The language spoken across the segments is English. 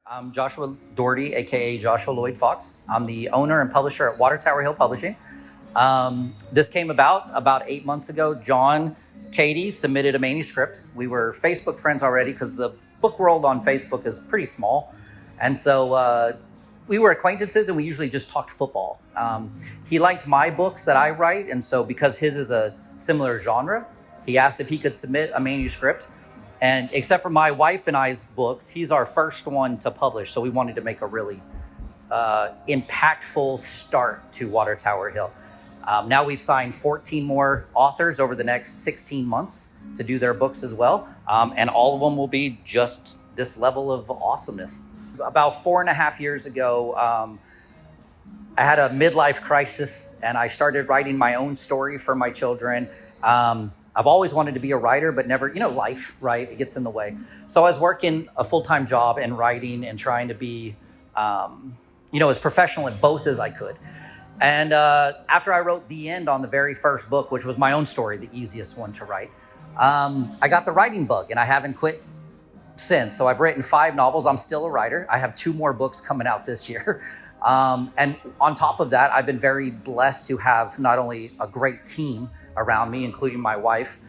I'm Joshua Daughrity, aka Joshua Loyd Fox. I'm the owner and publisher at Watertower Publishing. This came about 8 months ago. John, Cady submitted a manuscript. We were Facebook friends already because the book world on Facebook is pretty small, and so we were acquaintances, and we usually just talked football. He liked my books that I write, and so because his is a similar genre, he asked if he could submit a manuscript. And except for my wife and I's books, he's our first one to publish. So we wanted to make a really impactful start to Watertower Hill. Now we've signed 14 more authors over the next 16 months to do their books as well. And all of them will be just this level of awesomeness. About 4.5 years ago, I had a midlife crisis and I started writing my own story for my children. I've always wanted to be a writer, but never, life, right? It gets in the way. So I was working a full-time job and writing and trying to be, as professional at both as I could. And after I wrote the end on the very first book, which was my own story, the easiest one to write, I got the writing bug and I haven't quit since. So I've written 5 novels. I'm still a writer. I have 2 more books coming out this year. And on top of that, I've been very blessed to have not only a great team around me, including my wife,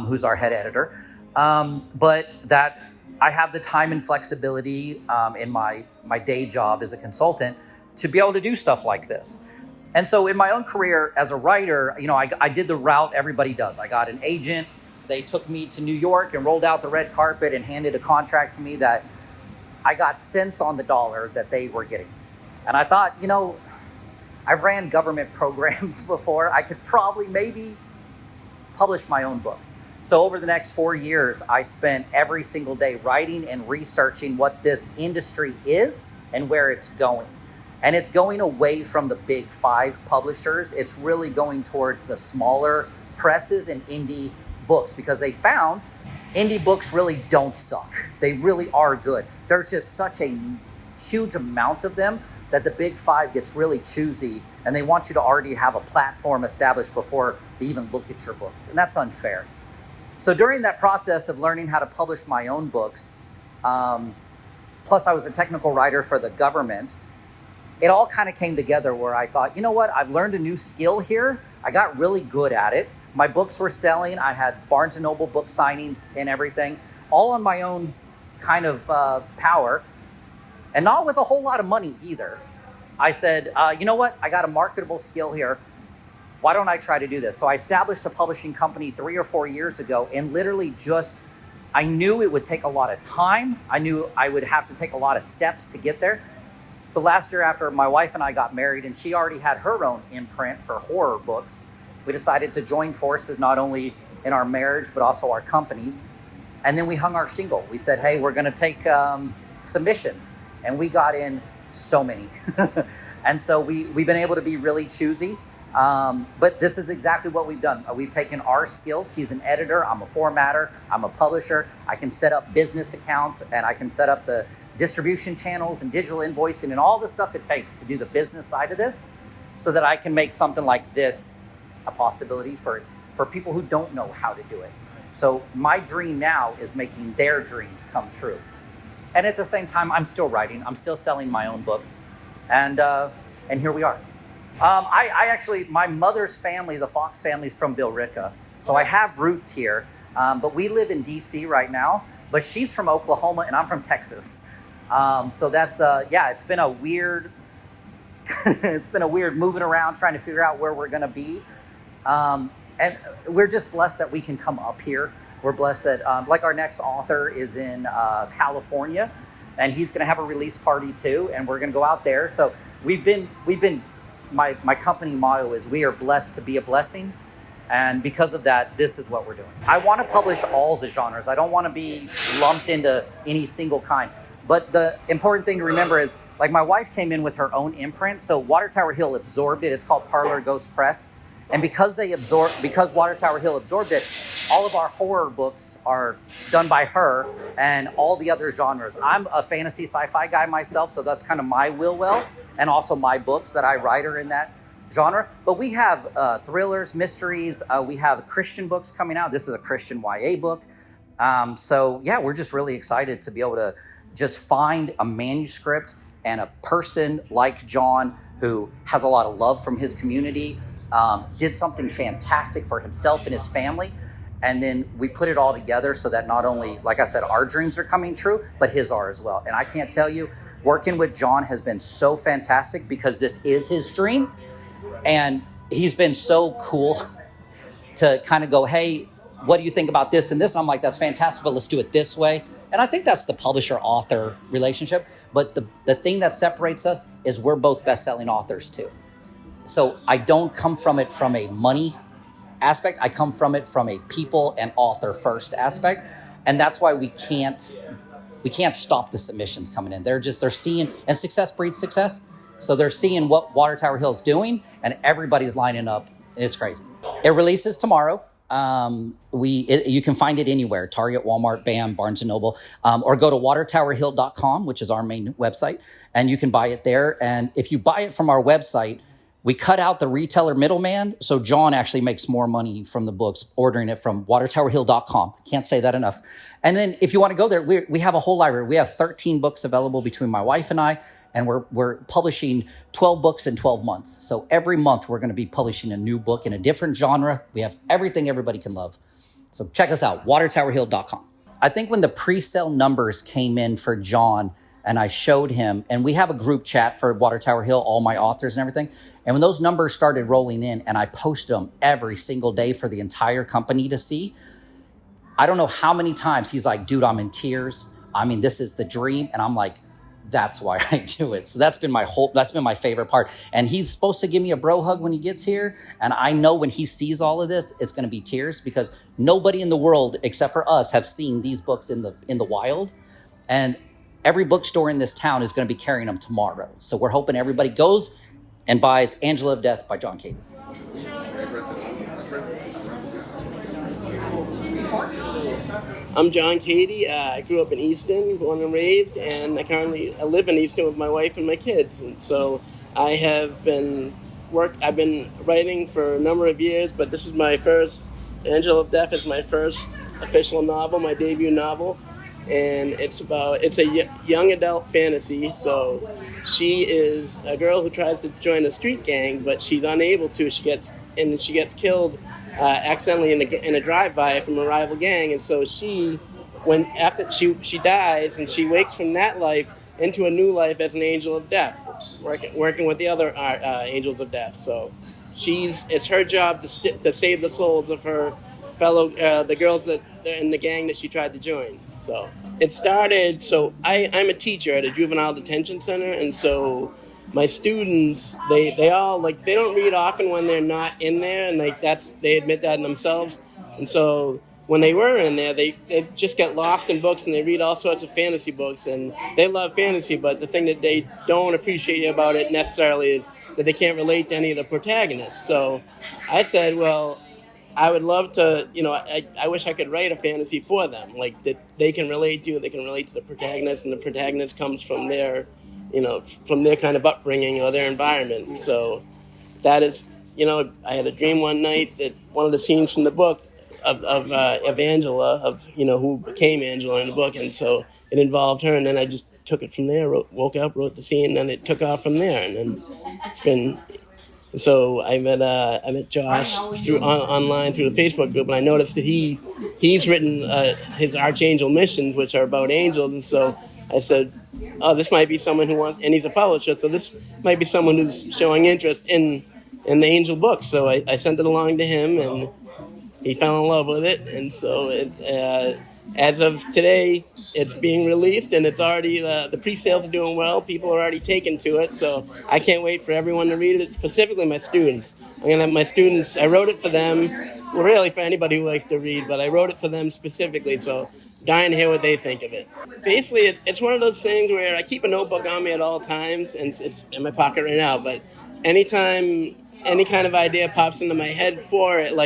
who's our head editor, but that I have the time and flexibility in my day job as a consultant to be able to do stuff like this. And so in my own career as a writer, I did the route everybody does. I got an agent. They took me to New York and rolled out the red carpet and handed a contract to me that I got cents on the dollar that they were getting. And I thought, I've ran government programs before. I could probably maybe publish my own books. So over the next 4 years, I spent every single day writing and researching what this industry is and where it's going. And it's going away from the big 5 publishers. It's really going towards the smaller presses and indie books because they found indie books really don't suck. They really are good. There's just such a huge amount of them that the big 5 gets really choosy and they want you to already have a platform established before they even look at your books. And that's unfair. So during that process of learning how to publish my own books, plus I was a technical writer for the government, it all kind of came together where I thought, I've learned a new skill here. I got really good at it. My books were selling. I had Barnes & Noble book signings and everything, all on my own kind of power. And not with a whole lot of money either. I said, I got a marketable skill here. Why don't I try to do this? So I established a publishing company 3 or 4 years ago and literally I knew it would take a lot of time. I knew I would have to take a lot of steps to get there. So last year after my wife and I got married and she already had her own imprint for horror books, we decided to join forces not only in our marriage, but also our companies. And then we hung our shingle. We said, hey, we're going to take submissions. And we got in so many. And so we've been able to be really choosy. But this is exactly what we've done. We've taken our skills. She's an editor. I'm a formatter. I'm a publisher. I can set up business accounts and I can set up the distribution channels and digital invoicing and all the stuff it takes to do the business side of this so that I can make something like this a possibility for people who don't know how to do it. So my dream now is making their dreams come true. And at the same time, I'm still writing. I'm still selling my own books. And here we are. I actually, my mother's family, the Fox family, is from Billerica. So I have roots here. But we live in D.C. right now. But she's from Oklahoma and I'm from Texas. So that's, it's been a weird, moving around, trying to figure out where we're going to be. And we're just blessed that we can come up here. We're blessed that, our next author is in California, and he's going to have a release party too, and we're going to go out there. So my company motto is we are blessed to be a blessing, and because of that, this is what we're doing. I want to publish all the genres. I don't want to be lumped into any single kind. But the important thing to remember is, my wife came in with her own imprint, so Watertower Hill absorbed it. It's called Parlor Ghost Press. And because Watertower Hill absorbed it, all of our horror books are done by her and all the other genres. I'm a fantasy sci-fi guy myself, so that's kind of my will and also my books that I write are in that genre. But we have thrillers, mysteries. We have Christian books coming out. This is a Christian YA book. We're just really excited to be able to just find a manuscript and a person like John who has a lot of love from his community, did something fantastic for himself and his family. And then we put it all together so that not only, like I said, our dreams are coming true, but his are as well. And I can't tell you, working with John has been so fantastic because this is his dream. And he's been so cool to kind of go, hey, what do you think about this and this? And I'm like, that's fantastic, but let's do it this way. And I think that's the publisher-author relationship. But the thing that separates us is we're both best-selling authors too. So I don't come from it from a money aspect. I come from it from a people and author first aspect. And that's why we can't stop the submissions coming in. They're seeing, and success breeds success. So they're seeing what Watertower Hill is doing and everybody's lining up. It's crazy. It releases tomorrow. You can find it anywhere, Target, Walmart, BAM, Barnes & Noble, or go to watertowerhill.com, which is our main website, and you can buy it there. And if you buy it from our website, we cut out the retailer middleman, so John actually makes more money from the books ordering it from watertowerhill.com. Can't say that enough. And then if you want to go there, we have a whole library. We have 13 books available between my wife and I, and we're publishing 12 books in 12 months. So every month we're going to be publishing a new book in a different genre. We have everything everybody can love. So check us out, watertowerhill.com. I think when the pre-sale numbers came in for John, and I showed him, and we have a group chat for Watertower Hill, all my authors and everything. And when those numbers started rolling in, and I posted them every single day for the entire company to see, I don't know how many times he's like, dude, I'm in tears. I mean, this is the dream. And I'm like, that's why I do it. So that's been my favorite part. And he's supposed to give me a bro hug when he gets here. And I know when he sees all of this, it's going to be tears because nobody in the world except for us have seen these books in the wild. And every bookstore in this town is going to be carrying them tomorrow. So we're hoping everybody goes and buys Angela of Death by John Cady. I'm John Cady. I grew up in Easton, born and raised, and I live in Easton with my wife and my kids. And so I've been writing for a number of years, but this is my first, Angela of Death is my first official novel, my debut novel. And it's a young adult fantasy. So she is a girl who tries to join a street gang, but she's unable to. She gets killed accidentally in a drive-by from a rival gang. And so after she dies, and she wakes from that life into a new life as an angel of death, working with the other angels of death. So it's her job to save the souls of her fellow the girls that in the gang that she tried to join. So it started. So I'm a teacher at a juvenile detention center, and so my students they all they don't read often when they're not in there, and they admit that in themselves. And so when they were in there, they just get lost in books and they read all sorts of fantasy books, and they love fantasy. But the thing that they don't appreciate about it necessarily is that they can't relate to any of the protagonists. So I said, well, I would love to, I wish I could write a fantasy for them, that they can relate to the protagonist, and the protagonist comes from their, from their kind of upbringing or their environment. So that is, I had a dream one night that one of the scenes from the book of Angela, who became Angela in the book, and so it involved her, and then I just took it from there, woke up, wrote the scene, and then it took off from there, and then it's been... So I met Josh online through the Facebook group, and I noticed that he's written his Archangel missions, which are about angels. And so I said, oh, this might be someone who wants, and he's a publisher, so this might be someone who's showing interest in the angel books. So I sent it along to him, and he fell in love with it. And so as of today, it's being released, and it's already the pre-sales are doing well. People are already taken to it, so I can't wait for everyone to read it, specifically my students. I'm gonna have my students. I wrote it for them, well, really for anybody who likes to read, but I wrote it for them specifically, so dying to hear what they think of it. Basically, it's one of those things where I keep a notebook on me at all times, and it's in my pocket right now, but anytime any kind of idea pops into my head for it,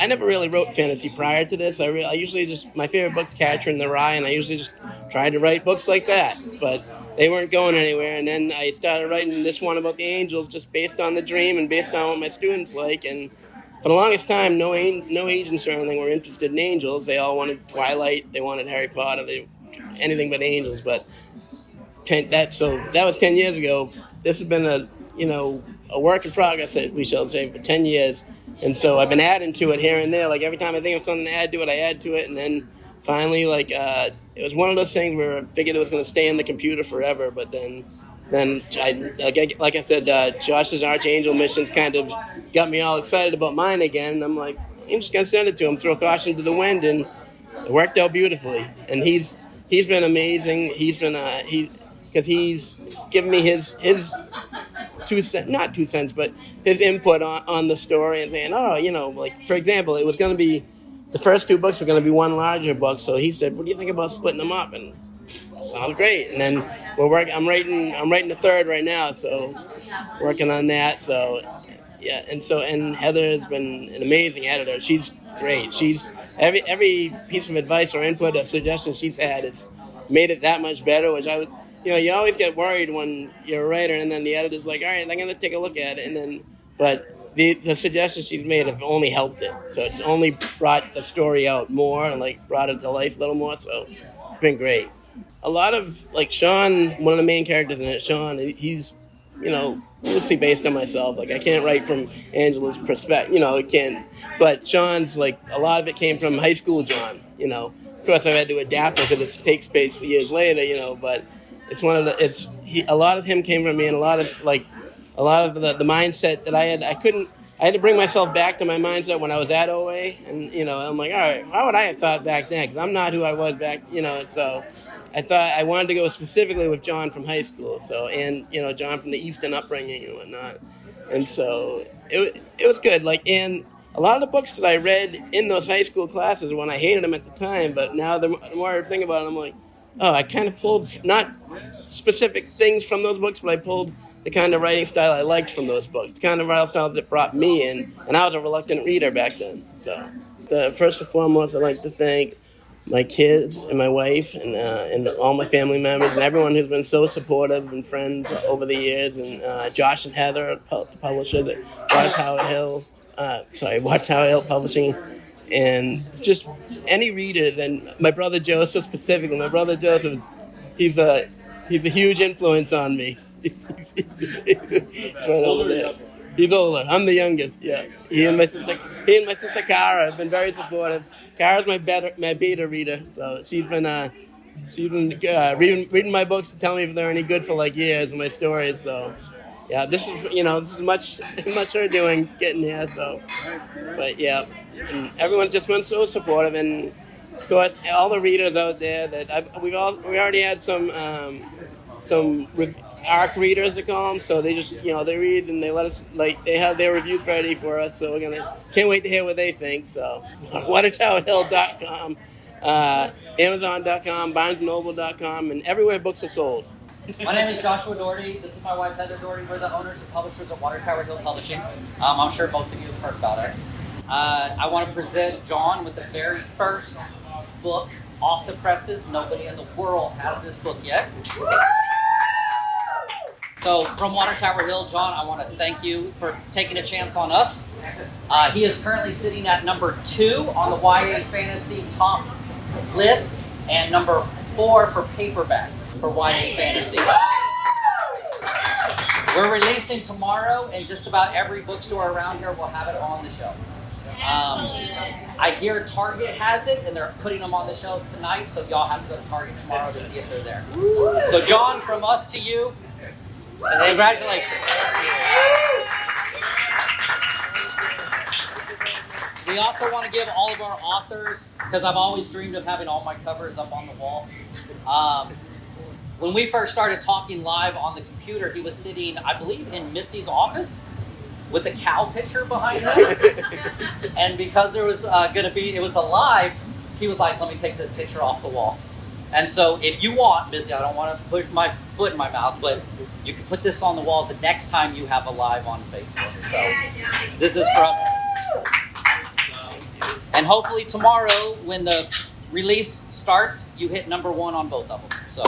I never really wrote fantasy prior to this. I usually just, my favorite book's Catcher in the Rye, and I usually just tried to write books like that, but they weren't going anywhere. And then I started writing this one about the angels just based on the dream and based on what my students like. And for the longest time, no agents or anything were interested in angels. They all wanted Twilight, they wanted Harry Potter, anything but angels. But that was 10 years ago. This has been a work in progress, we shall say, for 10 years. And so I've been adding to it here and there. Like every time I think of something to add to it, I add to it. And then finally, it was one of those things where I figured it was going to stay in the computer forever. But then like I said, Josh's Archangel missions kind of got me all excited about mine again. And I'm like, I'm just going to send it to him, throw caution to the wind. And it worked out beautifully. And he's been amazing. He's been, because he's given me his 2 cents, not 2 cents, but his input on the story and saying, like, for example, it was going to be, the first 2 books were going to be one larger book. So he said, what do you think about splitting them up? And sounds great. And then I'm writing the third right now. So working on that. So yeah. And Heather has been an amazing editor. She's great. She's every piece of advice or input or suggestion she's had, it's made it that much better, which I was, you always get worried when you're a writer and then the editor's like, all right, I'm going to take a look at it. But the suggestions she's made have only helped it. So it's only brought the story out more and brought it to life a little more. So it's been great. A lot of, Sean, one of the main characters in it, Sean, he's, loosely based on myself. I can't write from Angela's perspective, I can't. But Sean's, a lot of it came from high school John, Of course, I've had to adapt it because it takes place years later, but it's a lot of him came from me, and a lot of the mindset that I had to bring myself back to my mindset when I was at OA, and I'm like, all right, how would I have thought back then? Because I'm not who I was back, so I thought I wanted to go specifically with John from high school, and John from the Easton upbringing and whatnot, and so it was good. And a lot of the books that I read in those high school classes, when I hated them at the time, but now the more I think about it, I'm like, oh, I kind of pulled not specific things from those books, but I pulled the kind of writing style I liked from those books, the kind of writing style that brought me in, and I was a reluctant reader back then. So, first and foremost, I'd like to thank my kids and my wife and all my family members and everyone who's been so supportive and friends over the years, and Josh and Heather, the publishers at Watertower Hill Publishing, and just any reader. Then my brother Joseph specifically. My brother Joseph, he's a huge influence on me. Right over there. He's older. I'm the youngest. Yeah. He and my sister Cara have been very supportive. Cara's my beta reader, so she's been reading my books and telling me if they're any good for years and my stories. So yeah, this is much her doing getting here. So, but yeah, and everyone's just been so supportive, and of course all the readers out there that we already had some ARC readers, they call them. So they just they read and they let us they have their reviews ready for us. So can't wait to hear what they think. So watertowerhill.com, Amazon.com, BarnesandNoble.com, and everywhere books are sold. My name is Joshua Daughrity. This is my wife, Heather Daughrity. We're the owners and publishers of Watertower Hill Publishing. I'm sure most of you have heard about us. I want to present John with the very first book off the presses. Nobody in the world has this book yet. So from Watertower Hill, John, I want to thank you for taking a chance on us. He is currently sitting at number 2 on the YA Fantasy top list, and number 4 for paperback for YA Fantasy. We're releasing tomorrow, and just about every bookstore around here will have it on the shelves. I hear Target has it, and they're putting them on the shelves tonight, so y'all have to go to Target tomorrow to see if they're there. So John, from us to you, congratulations. We also want to give all of our authors, because I've always dreamed of having all my covers up on the wall. When we first started talking live on the computer, he was sitting, I believe, in Missy's office with a cow picture behind him. And because there was it was alive, he was like, let me take this picture off the wall. And so if you want, Missy, I don't want to push my foot in my mouth, but you can put this on the wall the next time you have a live on Facebook. So this is for us. And hopefully tomorrow, when the release starts, you hit number 1 on both of them. So.